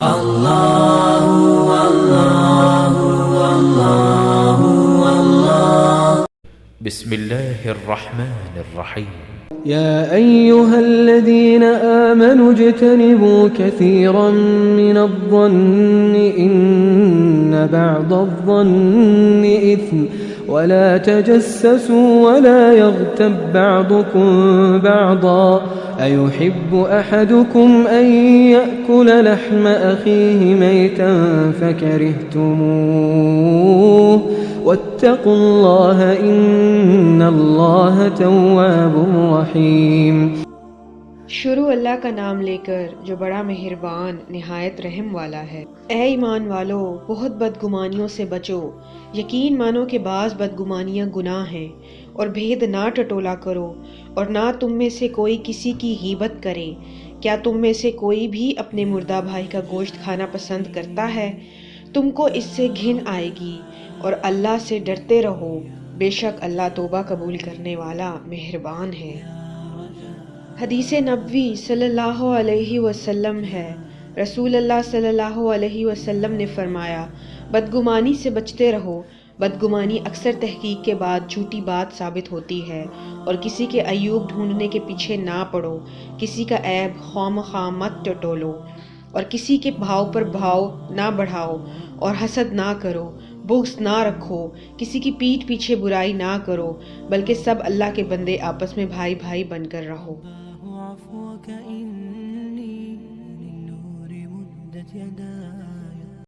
Allahu Allahu Allahu Allah. Bismillahirrahmanirrahim. يا أيها الذين آمنوا اجتنبوا كثيرا من الظن إن بعض الظن إثم ولا تجسسوا ولا يغتب بعضكم بعضا أيحب أحدكم أن يأكل لحم أخيه ميتا فكرهتموه واتقوا الله إن الله تواب रहीम। शुरू अल्लाह का नाम लेकर जो बड़ा मेहरबान निहायत रहम वाला है। ऐ ईमान वालो, बहुत बदगुमानियों से बचो। यकीन मानो कि बाज़ बदगुमानियाँ गुनाह हैं, और भेद ना टटोला करो, और ना तुम में से कोई किसी की गीबत करे। क्या तुम में से कोई भी अपने मुर्दा भाई का गोश्त खाना पसंद करता है? तुमको इससे घिन आएगी, और अल्लाह से डरते रहो। बेशक अल्लाह तौबा कबूल करने वाला मेहरबान है। हदीस नबवी सल्लल्लाहु अलैहि वसल्लम है, रसूल अल्लाह सल्लल्लाहु अलैहि वसल्लम ने फरमाया, बदगुमानी से बचते रहो। बदगुमानी अक्सर तहकीक के बाद झूठी बात साबित होती है, और किसी के अयूब ढूंढने के पीछे ना पड़ो। किसी का ऐब ख्वामख्वाह मत टटोलो, और किसी के भाव पर भाव ना बढ़ाओ, और हसद ना करो, बुग़्ज़ ना रखो। किसी की पीठ पीछे बुराई ना करो, बल्कि सब अल्लाह के बंदे आपस में भाई भाई बनकर रहो।